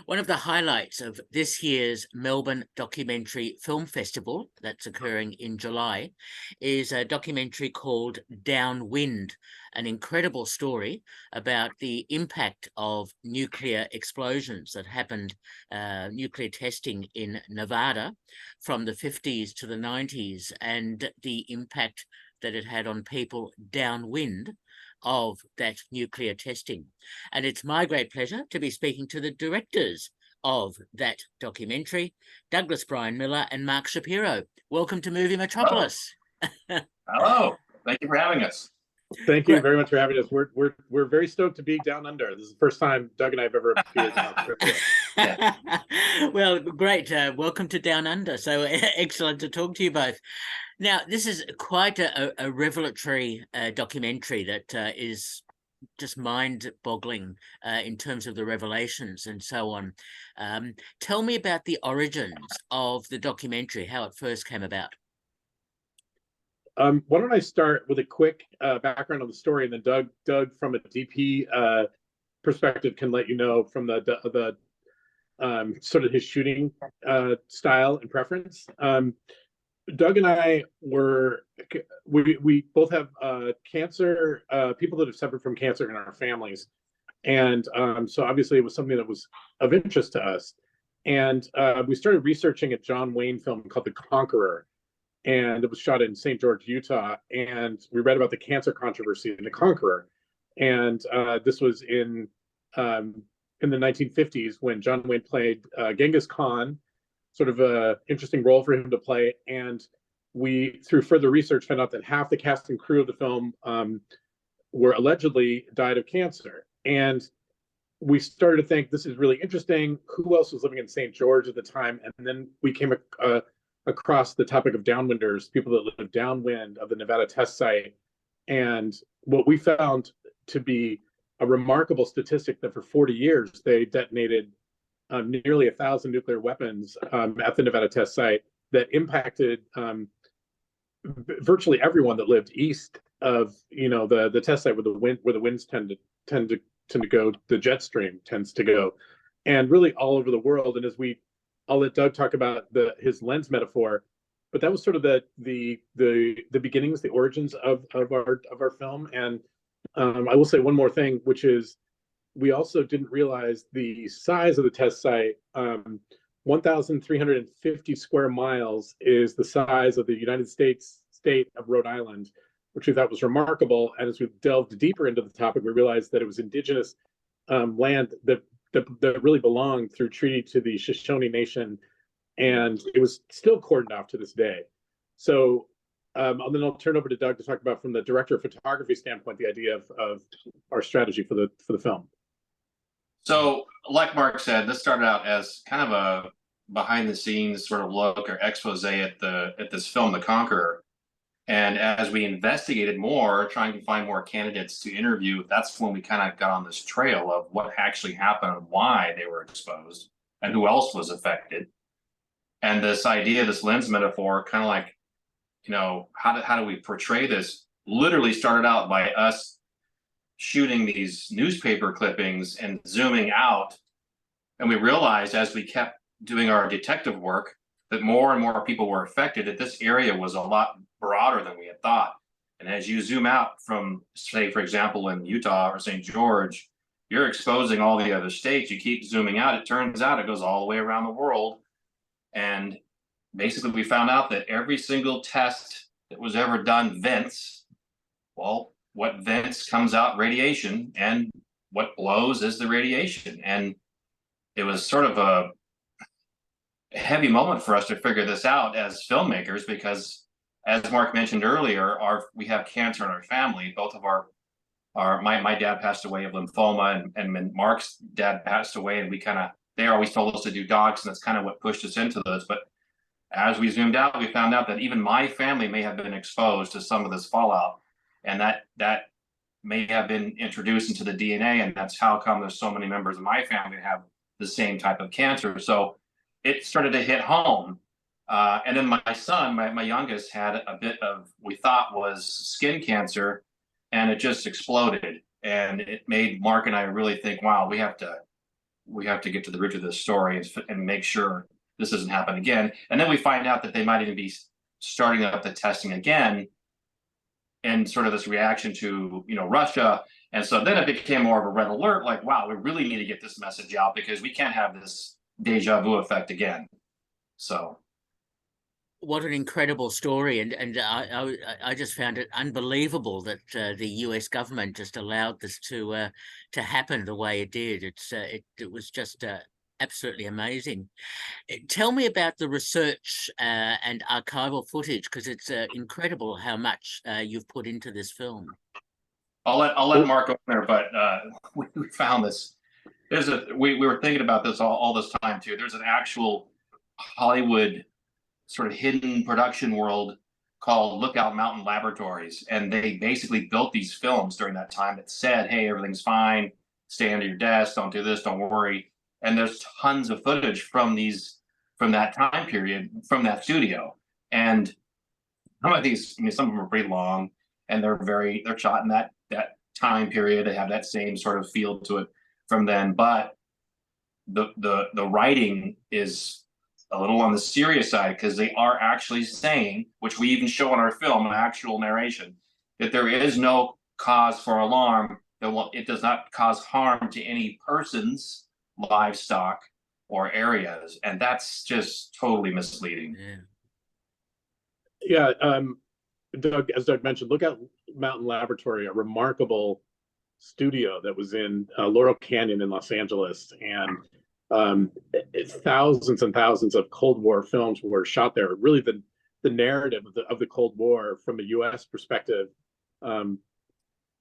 One of the highlights of this year's Melbourne Documentary Film Festival, that's occurring in July, is a documentary called Downwind, an incredible story about the impact of nuclear explosions that happened, nuclear testing in Nevada from the 50s to the 90s, and the impact that it had on people downwind of that nuclear testing. And it's my great pleasure to be speaking to the directors of that documentary, Douglas Brian Miller and Mark Shapiro. Welcome to Movie Hello. Metropolis. Hello. Thank you for having us. Thank you very much for having us. We're very stoked to be down under. This is the first time Doug and I have ever appeared on a trip. Yeah. Well, great. Welcome to Down Under. So excellent to talk to you both. Now, this is quite a revelatory documentary that is just mind-boggling in terms of the revelations and so on. Tell me about the origins of the documentary, how it first came about. Why don't I start with a quick background on the story, and then Doug from a DP perspective can let you know from the sort of his shooting style and preference. Doug and I we both have cancer, people that have suffered from cancer in our families. And so obviously it was something that was of interest to us. And we started researching a John Wayne film called The Conqueror. And it was shot in St. George, Utah. And we read about the cancer controversy in The Conqueror. And this was in the 1950s when John Wayne played Genghis Khan, sort of a interesting role for him to play. And we, through further research, found out that half the cast and crew of the film were allegedly died of cancer. And we started to think, this is really interesting. Who else was living in St. George at the time? And then we came across the topic of downwinders, people that live downwind of the Nevada test site. And what we found to be a remarkable statistic that for 40 years, they detonated nearly 1,000 nuclear weapons at the Nevada test site that impacted virtually everyone that lived east of the test site where the winds tend to go, the jet stream tends to go, and really all over the world. And I'll let Doug talk about his lens metaphor, but that was sort of the beginnings, the origins of our film. And I will say one more thing, which is we also didn't realize the size of the test site. 1,350 square miles is the size of the United States state of Rhode Island, which we thought was remarkable. And as we delved deeper into the topic, we realized that it was indigenous land that really belonged through treaty to the Shoshone Nation, and it was still cordoned off to this day. So then I'll turn over to Doug to talk about, from the director of photography standpoint, the idea of our strategy for the film. So, like Mark said, this started out as kind of a behind-the-scenes sort of look or expose at this film, The Conqueror. And as we investigated more, trying to find more candidates to interview, that's when we kind of got on this trail of what actually happened and why they were exposed and who else was affected. And this idea, this lens metaphor, kind of like, how do we portray this, literally started out by us shooting these newspaper clippings and zooming out. And we realized as we kept doing our detective work that more and more people were affected, that this area was a lot broader than we had thought. And as you zoom out from, say, for example, in Utah or St. George, you're exposing all the other states. You keep zooming out, it turns out it goes all the way around the world. And basically we found out that every single test that was ever done vents. Well, what vents comes out radiation, and what blows is the radiation. And it was sort of a heavy moment for us to figure this out as filmmakers, because as Mark mentioned earlier, we have cancer in our family. Both of my dad passed away of lymphoma, and Mark's dad passed away, and they always told us to do dogs, and that's kind of what pushed us into this. But as we zoomed out, we found out that even my family may have been exposed to some of this fallout, and that may have been introduced into the DNA, and that's how come there's so many members of my family that have the same type of cancer. So it started to hit home. And then my son, my youngest, had a bit of, we thought was skin cancer, and it just exploded. And it made Mark and I really think, wow, we have to we have to get to the root of this story and make sure this doesn't happen again. And then we find out that they might even be starting up the testing again, and sort of this reaction to, Russia. And so then it became more of a red alert, like, wow, we really need to get this message out because we can't have this deja vu effect again. So what an incredible story, and I just found it unbelievable that the U.S. government just allowed this to happen the way it did. It was just absolutely amazing. Tell me about the research and archival footage, because it's incredible how much you've put into this film. I'll let Mark go there, but we found this. We were thinking about this all this time too. There's an actual Hollywood sort of hidden production world called Lookout Mountain Laboratories, and they basically built these films during that time that said, "Hey, everything's fine. Stay under your desk. Don't do this. Don't worry." And there's tons of footage from that time period, from that studio. And some of these, some of them are pretty long, and they're shot in that time period. They have that same sort of feel to it from then, but the writing is a little on the serious side, because they are actually saying, which we even show in our film, an actual narration, that there is no cause for alarm. It does not cause harm to any persons, livestock, or areas, and that's just totally misleading. Yeah, Doug, as Doug mentioned, Lookout Mountain Laboratory, a remarkable studio that was in Laurel Canyon in Los Angeles, and thousands and thousands of Cold War films were shot there. Really, the narrative of the Cold War from a U.S. perspective, and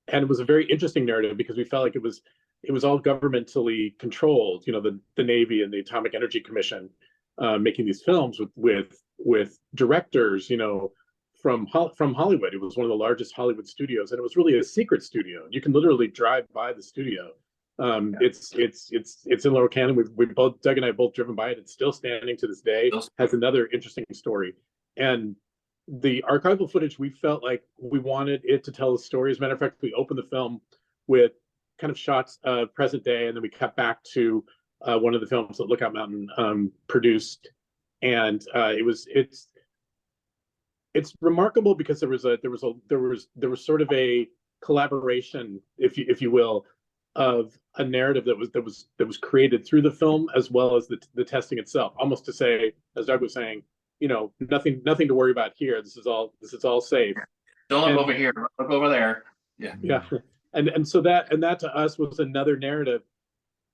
it was a very interesting narrative because we felt like it was all governmentally controlled. The Navy and the Atomic Energy Commission making these films with directors, from Hollywood. It was one of the largest Hollywood studios, and it was really a secret studio. You can literally drive by the studio. It's in Laurel Canyon. Doug and I both driven by it. It's still standing to this day. Has another interesting story. And the archival footage, we felt like we wanted it to tell a story. As a matter of fact, we opened the film with kind of shots of present day, and then we cut back to one of the films that Lookout Mountain produced. And it's remarkable because there was sort of a collaboration, if you will, of a narrative that was created through the film as well as the testing itself. Almost to say, as Doug was saying, nothing to worry about here. This is all safe. Don't look over here. Look over there. Yeah. And so that to us was another narrative.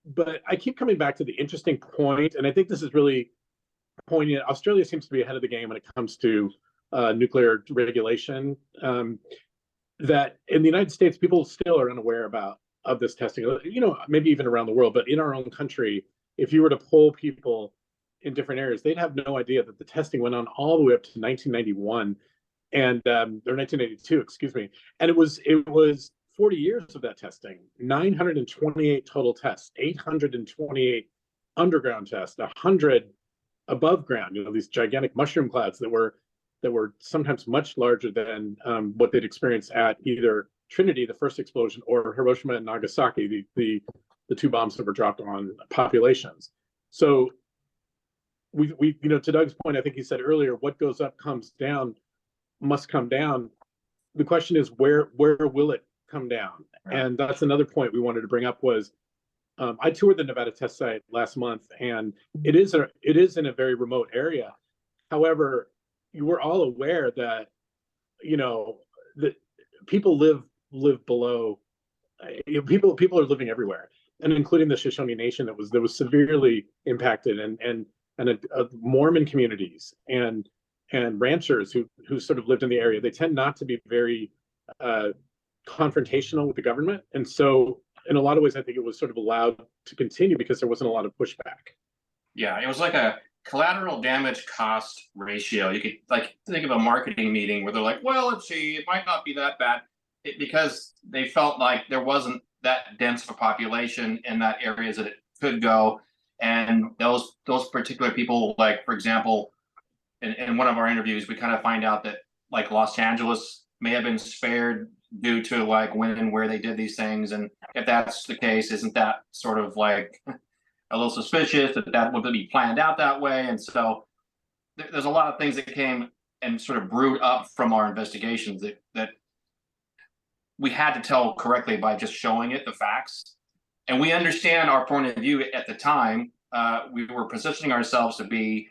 But I keep coming back to the interesting point, and I think this is really poignant. Australia seems to be ahead of the game when it comes to nuclear regulation. That in the United States, people still are unaware of this testing. Maybe even around the world, but in our own country, if you were to poll people in different areas, they'd have no idea that the testing went on all the way up to 1991 or 1982, excuse me. And it was 40 years of that testing, 928 total tests, 828 underground tests, 100 above ground, these gigantic mushroom clouds that were sometimes much larger than what they'd experienced at either Trinity, the first explosion, or Hiroshima and Nagasaki, the two bombs that were dropped on populations. So we to Doug's point, I think he said earlier, what goes up comes down, must come down. The question is, where will it come down? Right. And that's another point we wanted to bring up was, I toured the Nevada test site last month, and it is in a very remote area. However, you were all aware that that people live below. People are living everywhere, and including the Shoshone Nation that was severely impacted, and Mormon communities and ranchers who sort of lived in the area. They tend not to be very confrontational with the government, and so in a lot of ways, I think it was sort of allowed to continue because there wasn't a lot of pushback. Yeah, it was like a collateral damage cost ratio. You could think of a marketing meeting where they're like, well, let's see, it might not be that bad, because they felt like there wasn't that dense of a population in that areas that it could go. And those particular people, like, for example, in one of our interviews, we kind of find out that like Los Angeles may have been spared due to like when and where they did these things. And if that's the case, isn't that sort of like a little suspicious that would be planned out that way. And so there's a lot of things that came and sort of brewed up from our investigations that we had to tell correctly by just showing it, the facts. And we understand our point of view at the time. We were positioning ourselves to be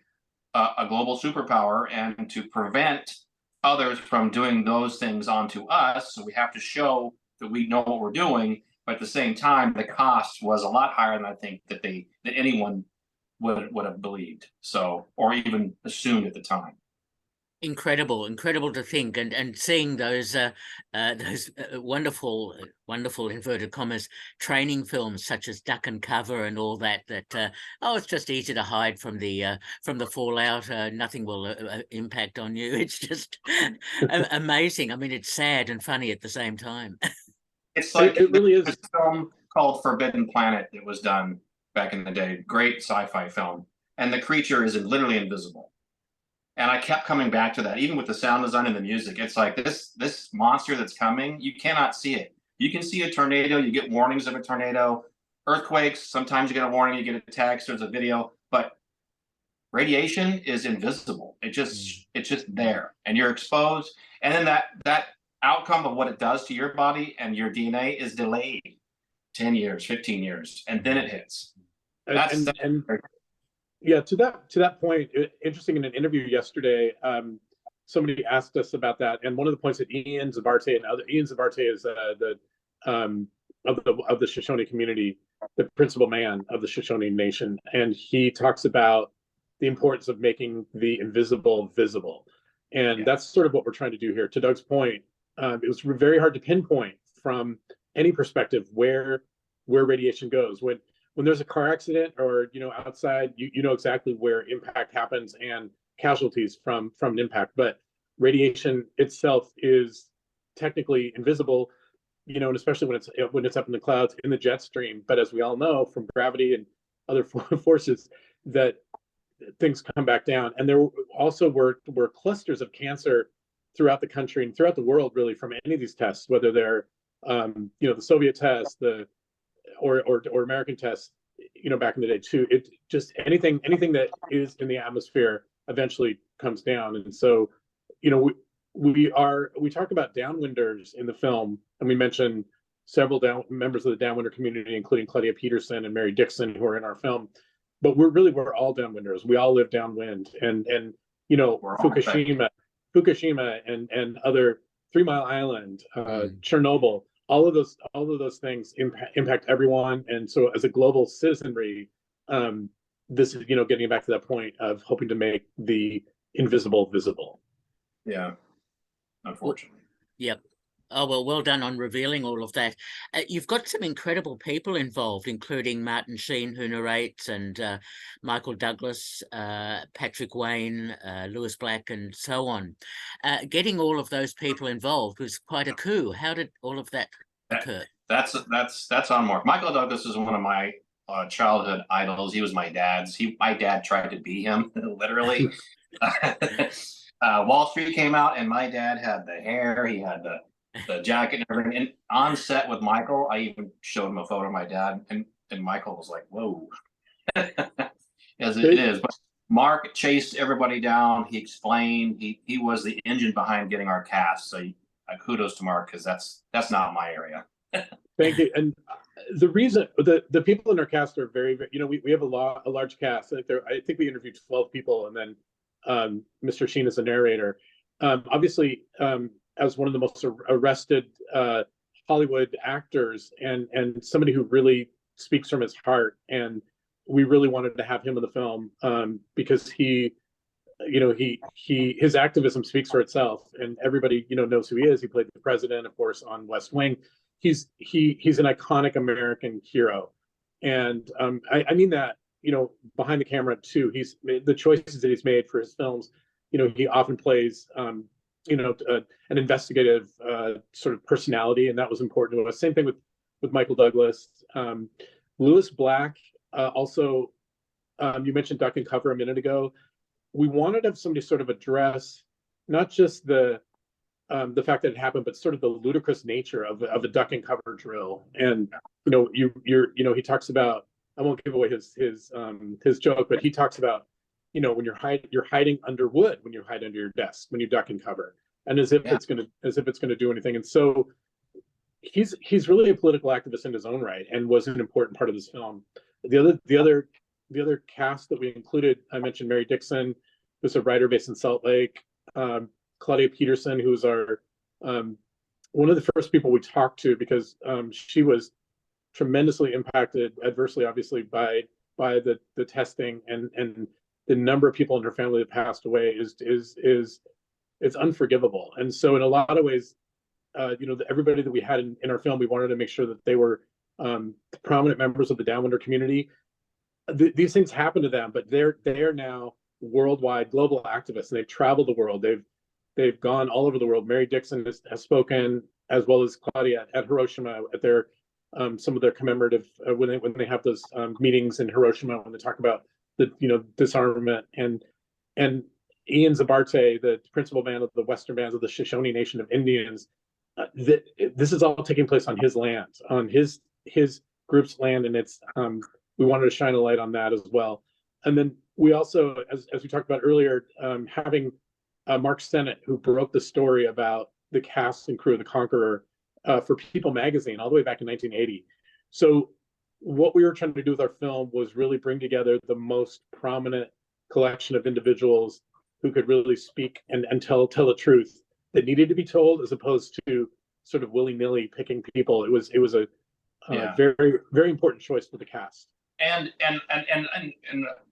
a global superpower and to prevent others from doing those things onto us. So we have to show that we know what we're doing, but at the same time, the cost was a lot higher than I think that anyone would have believed, so, or even assumed at the time. Incredible to think, and seeing those wonderful inverted commas training films such as Duck and Cover and all that. Oh, it's just easy to hide from the fallout. Nothing will impact on you. It's just amazing. I mean, it's sad and funny at the same time. It's like it really is. A film called Forbidden Planet that was done back in the day. Great sci-fi film, and the creature is literally invisible. And I kept coming back to that, even with the sound design and the music. It's like this monster that's coming, you cannot see it. You can see a tornado, you get warnings of a tornado, earthquakes, sometimes you get a warning, you get a text, there's a video, but radiation is invisible. It's just there, and you're exposed. And then that outcome of what it does to your body and your DNA is delayed 10 years, 15 years, and then it hits. Yeah, to that point, interesting, in an interview yesterday, somebody asked us about that, and one of the points that Ian Zabarte is of the Shoshone community, the principal man of the Shoshone Nation, and he talks about the importance of making the invisible visible, and that's sort of what we're trying to do here. To Doug's point, it was very hard to pinpoint from any perspective where radiation goes. When there's a car accident or outside, you know exactly where impact happens and casualties from an impact. But radiation itself is technically invisible, and especially when it's up in the clouds in the jet stream. But as we all know from gravity and other forces, that things come back down. And there also were clusters of cancer throughout the country and throughout the world, really, from any of these tests, whether they're the Soviet tests, or American tests, back in the day too. It just anything that is in the atmosphere eventually comes down. And so, we talk about downwinders in the film, and we mention several members of the downwinder community, including Claudia Peterson and Mary Dixon, who are in our film. But we're all downwinders. We all live downwind, and Fukushima and other 3 Mile Island, Chernobyl. All of those things impact everyone, and so as a global citizenry, this is getting back to that point of hoping to make the invisible visible. Yeah, unfortunately. Yep. Oh, well done on revealing all of that. You've got some incredible people involved, including Martin Sheen, who narrates, and Michael Douglas, Patrick Wayne, Lewis Black, and so on. Getting all of those people involved was quite a coup. How did all of that occur? That's on Mark. Michael Douglas is one of my childhood idols. He was my dad's. My dad tried to be him, literally. Wall Street came out, and my dad had the hair. He had the jacket and everything. And on set with Michael, I even showed him a photo of my dad, and Michael was like, "Whoa," as it is. But Mark chased everybody down. He explained. He was the engine behind getting our cast. So kudos to Mark, because that's not my area. Thank you. And the reason the people in our cast are very, we have a large cast. I think we interviewed 12 people, and then Mr. Sheen is a narrator. Obviously, as one of the most arrested Hollywood actors, and somebody who really speaks from his heart, and we really wanted to have him in the film because his activism speaks for itself, and everybody knows who he is. He played the president, of course, on West Wing. He's an iconic American hero, and I mean that behind the camera too. The choices that he's made for his films. He often plays an investigative sort of personality, and that was important to us. Same thing with Michael Douglas. Lewis Black, also, you mentioned Duck and Cover a minute ago. We wanted to have somebody sort of address not just the fact that it happened, but sort of the ludicrous nature of a duck and cover drill. And he talks about I won't give away his joke, but he talks about, when you're hiding under wood, when you hide under your desk, when you duck and cover, and as if it's gonna do anything. And so he's really a political activist in his own right, and was an important part of this film. The other cast that we included, I mentioned Mary Dixon, who's a writer based in Salt Lake, Claudia Peterson, who's our one of the first people we talked to, because she was tremendously impacted adversely, obviously, by the testing, and the number of people in her family that passed away is it's unforgivable. And so in a lot of ways, everybody that we had in our film, we wanted to make sure that they were prominent members of the Downwinder community. These things happen to them, but they're now worldwide global activists, and they've traveled the world. They've gone all over the world. Mary Dixon has spoken, as well as Claudia, at Hiroshima at their some of their commemorative when they have those meetings in Hiroshima, when they talk about the disarmament, and Ian Zabarte, the principal man of the Western bands of the Shoshone Nation of Indians. This is all taking place on his land, on his group's land, and it's we wanted to shine a light on that as well. And then we also, as we talked about earlier, having Mark Sennett, who broke the story about the cast and crew of the Conqueror for People magazine all the way back in 1980. So what we were trying to do with our film was really bring together the most prominent collection of individuals who could really speak and tell the truth that needed to be told, as opposed to sort of willy-nilly picking people. It was a very, very important choice for the cast. And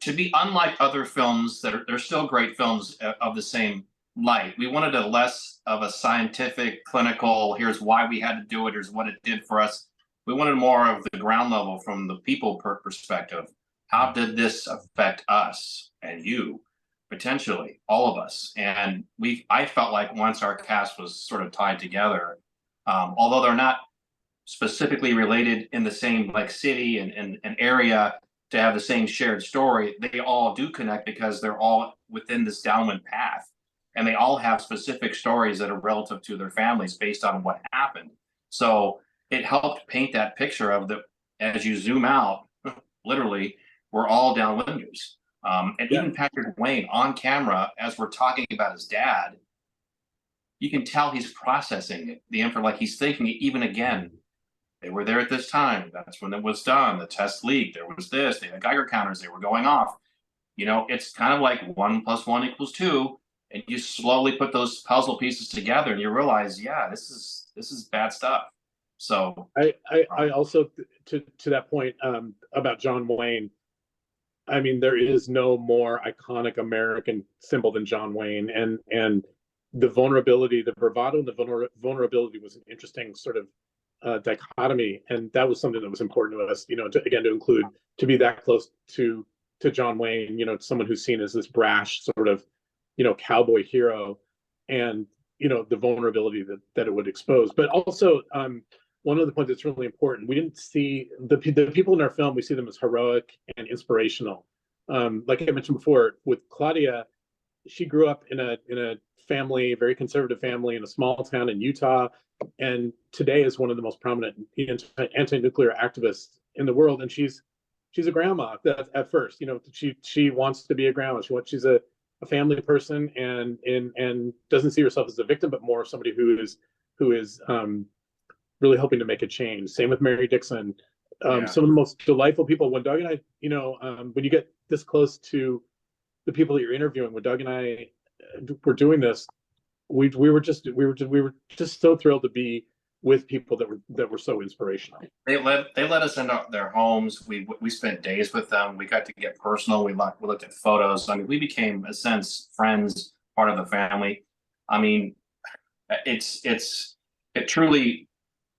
to be unlike other films that they're still great films of the same light, we wanted a less of a scientific, clinical, here's why we had to do it, here's what it did for us. We wanted more of the ground level from the people perspective. How did this affect us and you, potentially, all of us? And I felt like once our cast was sort of tied together, although they're not specifically related in the same city and area to have the same shared story, they all do connect because they're all within this downwind path, and they all have specific stories that are relative to their families based on what happened. So it helped paint that picture of as you zoom out, literally, we're all downwinders. And even Patrick Wayne on camera, as we're talking about his dad, you can tell he's processing it, the info, he's thinking it even again. They were there at this time. That's when it was done. The test leaked. There was this. They had Geiger counters. They were going off. It's kind of like 1 + 1 = 2, and you slowly put those puzzle pieces together, and you realize, this is bad stuff. So I also, to that point about John Wayne, I mean, there is no more iconic American symbol than John Wayne, and the vulnerability, the bravado, and the vulnerability was an interesting sort of dichotomy, and that was something that was important to us, to include, to be that close to John Wayne, someone who's seen as this brash sort of, cowboy hero, and the vulnerability that it would expose. But also, one of the points that's really important, we didn't see the people in our film, we see them as heroic and inspirational. Like I mentioned before, with Claudia, she grew up in a family, very conservative family, in a small town in Utah, and today is one of the most prominent anti-nuclear activists in the world. And she's a grandma at first. She wants to be a grandma. She's a family person, and doesn't see herself as a victim, but more somebody who is really hoping to make a change. Same with Mary Dixon. Some of the most delightful people. When Doug and I, when you get this close to the people that you're interviewing, when Doug and I were doing this, we were just so thrilled to be with people that were so inspirational. They let us into their homes. We spent days with them. We got to get personal. We looked at photos. I mean, we became, in a sense, friends, part of the family. I mean, it truly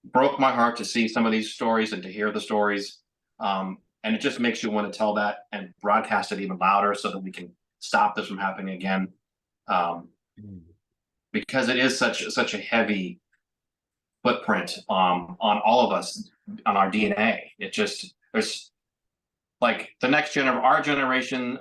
broke my heart to see some of these stories and to hear the stories. And it just makes you want to tell that and broadcast it even louder so that we can stop this from happening again. Because it is such a heavy footprint on all of us, on our DNA. There's like the next our generation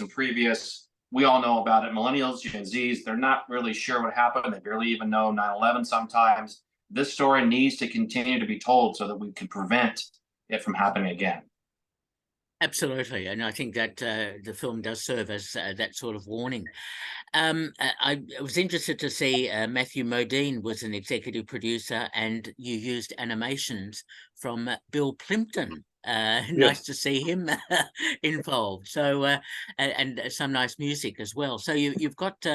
previous, we all know about it. Millennials, Gen Zs, they're not really sure what happened. They barely even know 9/11 sometimes. This story needs to continue to be told so that we can prevent it from happening again. Absolutely, and I think that the film does serve as that sort of warning. I was interested to see Matthew Modine was an executive producer, and you used animations from Bill Plimpton. Nice Yes. to see him involved. So, and some nice music as well. So you've got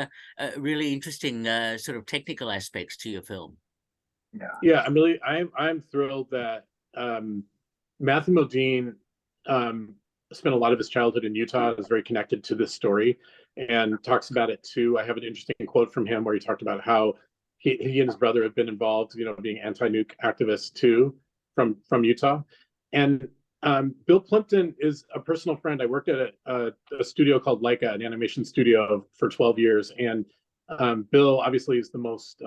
really interesting sort of technical aspects to your film. Yeah, I'm thrilled that Matthew Modine spent a lot of his childhood in Utah, is very connected to this story, and talks about it too. I have an interesting quote from him where he talked about how he and his brother have been involved, being anti-nuke activists too, from Utah. And Bill Plimpton is a personal friend. I worked at a studio called Leica, an animation studio, for 12 years, and Bill obviously is the most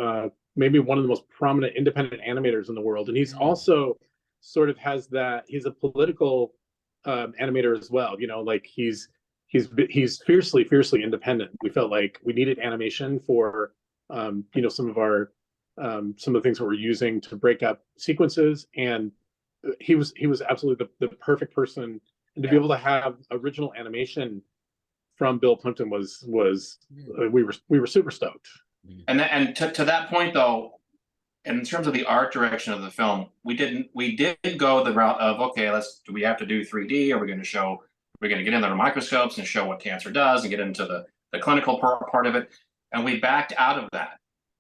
maybe one of the most prominent independent animators in the world, and he's also sort of has that. He's a political animator as well. Like he's fiercely independent. We felt like we needed animation for some of the things that we're using to break up sequences, and he was absolutely the perfect person. And to be able to have original animation from Bill Plimpton was we were super stoked. And to that point though, in terms of the art direction of the film, we did go the route of, okay, do we have to do 3D? We're going to get into the microscopes and show what cancer does and get into the clinical part of it. And we backed out of that.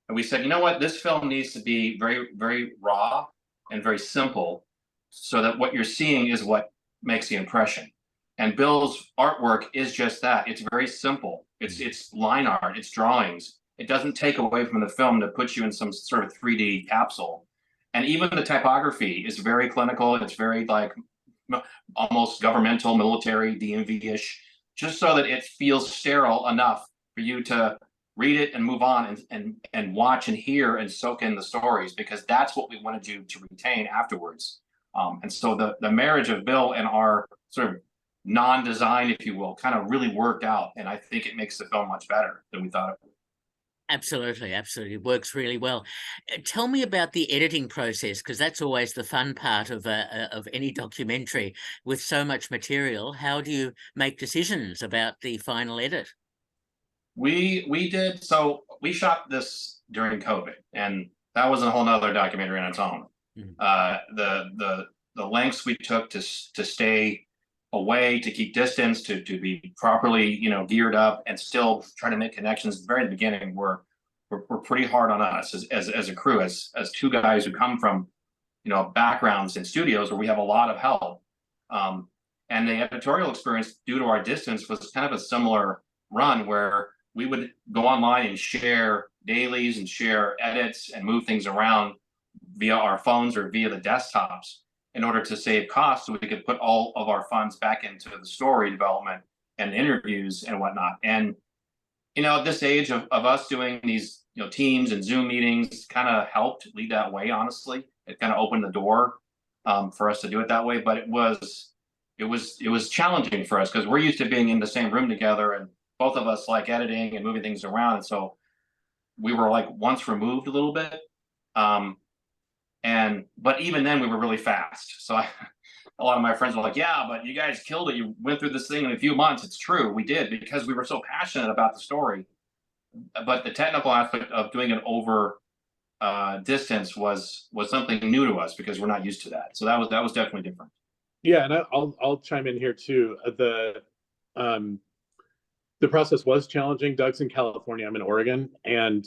And we said, you know what, this film needs to be very, very raw and very simple, so that what you're seeing is what makes the impression. And Bill's artwork is just that. It's very simple. It's line art, it's drawings. It doesn't take away from the film to put you in some sort of 3D capsule. And even the typography is very clinical. It's very like almost governmental, military, DMV-ish, just so that it feels sterile enough for you to read it and move on and watch and hear and soak in the stories, because that's what we wanted you to retain afterwards. And so the marriage of Bill and our sort of non-design, if you will, kind of really worked out. And I think it makes the film much better than we thought it would. Absolutely, absolutely. It works really well. Tell me about the editing process, because that's always the fun part of any documentary with so much material. How do you make decisions about the final edit? So we shot this during COVID, and that was a whole nother documentary on its own. The lengths we took to stay away, to keep distance, to be properly geared up, and still try to make connections at the very beginning were pretty hard on us as a crew, as two guys who come from backgrounds in studios where we have a lot of help. And the editorial experience, due to our distance, was kind of a similar run where we would go online and share dailies and share edits and move things around via our phones or via the desktops in order to save costs, so we could put all of our funds back into the story development and interviews and whatnot. And this age of us doing these Teams and Zoom meetings kind of helped lead that way. Honestly, it kind of opened the door for us to do it that way. But it was challenging for us, because we're used to being in the same room together, and both of us like editing and moving things around. And so we were like once removed a little bit. But even then we were really fast. So a lot of my friends were like, yeah, but you guys killed it. You went through this thing in a few months. It's true. We did, because we were so passionate about the story. But the technical aspect of doing it over distance was something new to us, because we're not used to that. So that was definitely different. Yeah, and I'll chime in here too. The process was challenging. Doug's in California, I'm in Oregon, and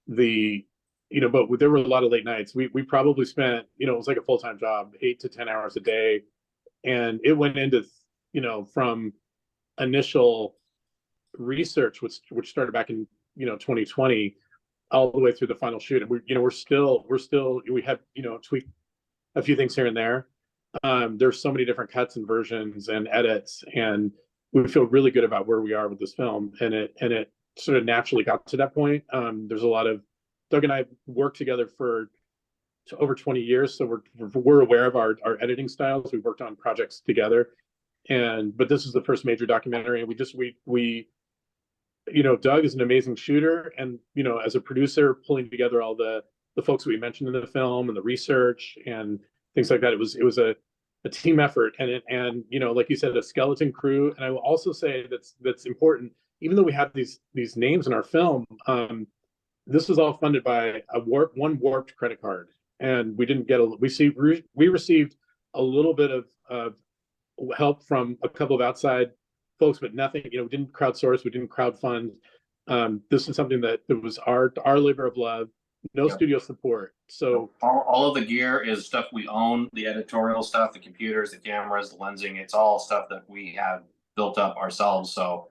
but there were a lot of late nights. We probably spent, it was like a full-time job, 8 to 10 hours a day, and it went into from initial research, which started back in 2020, all the way through the final shoot. And we have tweaked a few things here and there. There's so many different cuts and versions and edits, and we feel really good about where we are with this film, and it sort of naturally got to that point. There's a lot of Doug and I worked together for over 20 years, so we're aware of our editing styles. We've worked on projects together, but this is the first major documentary, and we Doug is an amazing shooter, and as a producer, pulling together all the folks that we mentioned in the film and the research and things like that. It was a a team effort, and you know, like you said, a skeleton crew. And I will also say that's important. Even though we have these names in our film, this was all funded by one warped credit card, and we didn't get we received a little bit of help from a couple of outside folks, but nothing. You know, we didn't crowdsource, we didn't crowdfund. This is something that was our labor of love. No studio support. So all of the gear is stuff we own, the editorial stuff, the computers, the cameras, the lensing. It's all stuff that we have built up ourselves. So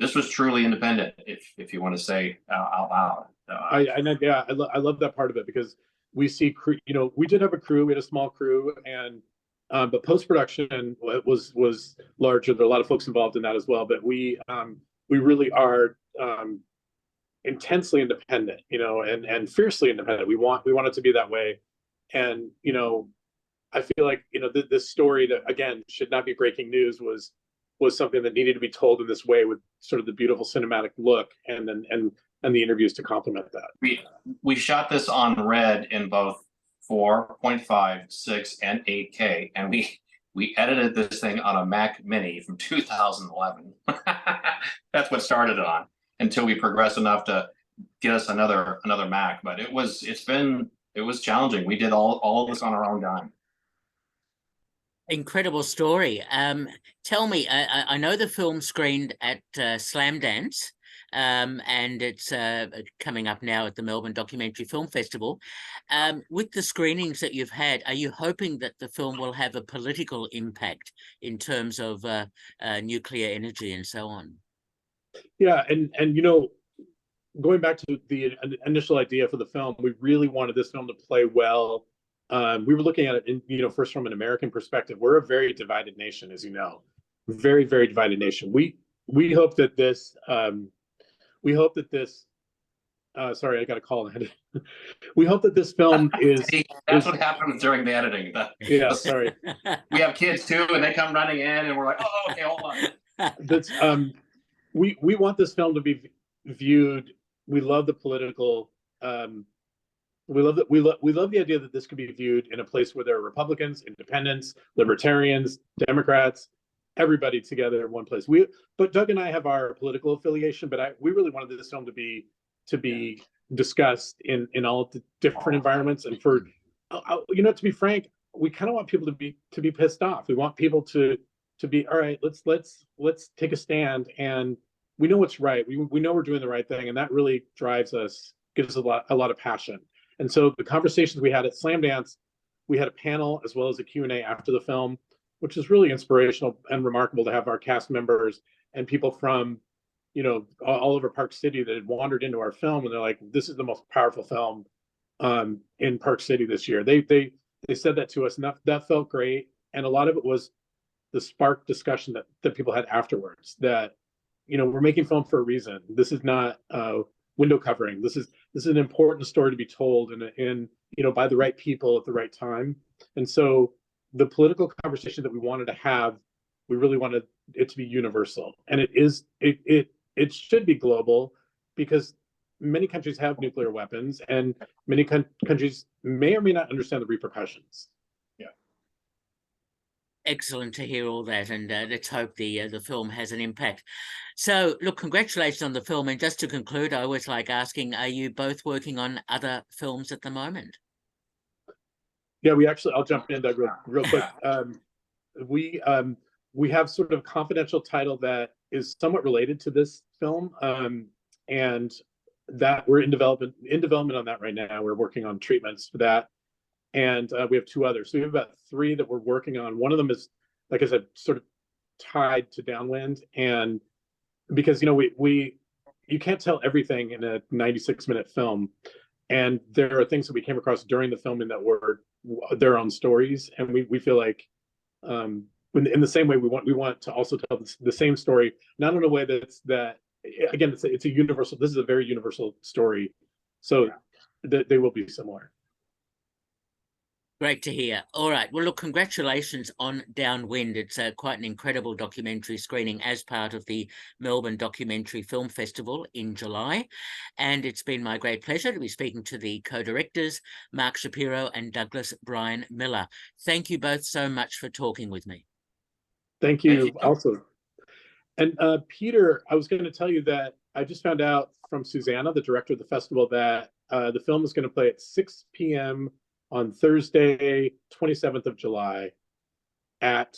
this was truly independent, if you want to say out loud. I love that part of it, because we see crew, you know, we did have a crew, we had a small crew, and but post-production was larger. There are a lot of folks involved in that as well, but we really are intensely independent, you know, and fiercely independent. We want it to be that way. And, you know, I feel like, you know, this story that, again, should not be breaking news was something that needed to be told in this way, with sort of the beautiful cinematic look and the interviews to complement that. We shot this on Red in both 4.5, 6, and 8K, and we edited this thing on a Mac Mini from 2011. That's what started it on, until we progressed enough to get us another Mac. But it was challenging. We did all of this on our own dime. Incredible story. Tell me, I know the film screened at Slamdance, and it's coming up now at the Melbourne Documentary Film Festival. With the screenings that you've had, are you hoping that the film will have a political impact in terms of nuclear energy and so on? Yeah, and you know, going back to the initial idea for the film, we really wanted this film to play well. We were looking at it, in, you know, first from an American perspective. We're a very divided nation, as you know, very, very divided nation. We hope that this. Sorry, I got a call ahead. We hope that this film is. That's what happens during the editing. Yeah, sorry. We have kids too, and they come running in, and we're like, "Oh, okay, hold on." That's we want this film to be viewed. We love the political. We love the idea that this could be viewed in a place where there are Republicans, Independents, Libertarians, Democrats, everybody together in one place. But Doug and I have our political affiliation, but we really wanted this film to be discussed in all of the different environments. And for you know, to be frank, we kind of want people to be pissed off. We want people to be, all right, let's take a stand, and we know what's right. We know we're doing the right thing, and that really drives us, gives a lot of passion. And so the conversations we had at Slamdance, we had a panel as well as a Q&A after the film, which is really inspirational and remarkable to have our cast members and people from, you know, all over Park City that had wandered into our film, and they're like, "This is the most powerful film in Park City this year." They said that to us, and that felt great. And a lot of it was the spark discussion that people had afterwards. That, you know, we're making film for a reason. This is not window covering. This is an important story to be told, and you know, by the right people at the right time. And so the political conversation that we wanted to have, we really wanted it to be universal, and it should be global, because many countries have nuclear weapons, and many countries may or may not understand the repercussions. Yeah. Excellent to hear all that, and let's hope the film has an impact. So, look, congratulations on the film. And just to conclude, I always like asking, are you both working on other films at the moment? Yeah, I'll jump in, Doug, real quick. We have sort of a confidential title that is somewhat related to this film, and that we're in development on that right now. We're working on treatments for that, and we have two others. So we have about 3 that we're working on. One of them is, like I said, sort of tied to Downwind, and because, you know, you can't tell everything in a 96-minute film, and there are things that we came across during the filming that were their own stories, and we feel like in the same way we want to also tell the same story, not in a way that again, it's a universal. This is a very universal story, so they will be similar. Great to hear. All right. Well, look, congratulations on Downwind. It's quite an incredible documentary screening as part of the Melbourne Documentary Film Festival in July. And it's been my great pleasure to be speaking to the co-directors, Mark Shapiro and Douglas Brian Miller. Thank you both so much for talking with me. Thank you also. And Peter, I was going to tell you that I just found out from Susanna, the director of the festival, that the film is going to play at 6 p.m. on Thursday, 27th of July at,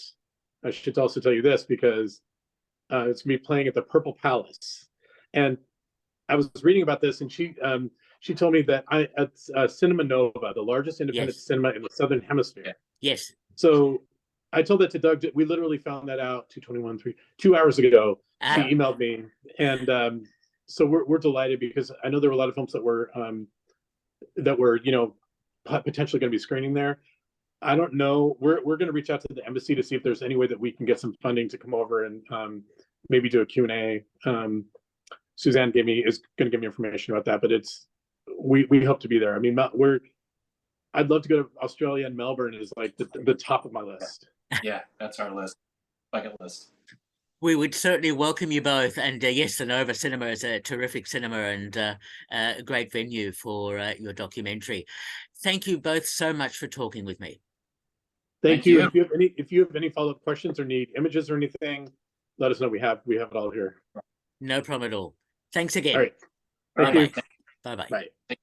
I should also tell you this because it's going to be playing at the Purple Palace. And I was reading about this, and she told me that at Cinema Nova, the largest independent cinema in the Southern Hemisphere. Yes. So I told that to Doug. We literally found that out 2 hours ago. She emailed me, and so we're delighted because I know there were a lot of films that were potentially going to be screening there. I don't know. We're going to reach out to the embassy to see if there's any way that we can get some funding to come over and maybe do a Q&A. Suzanne is going to give me information about that, but we hope to be there. I mean, I'd love to go to Australia, and Melbourne is like the top of my list. Yeah, that's our bucket list. We would certainly welcome you both. And yes, the Nova Cinema is a terrific cinema and a great venue for your documentary. Thank you both so much for talking with me. Thank you. If you have any follow-up questions or need images or anything, let us know. We have it all here. No problem at all. Thanks again. All right. Thank you. Bye-bye. Bye.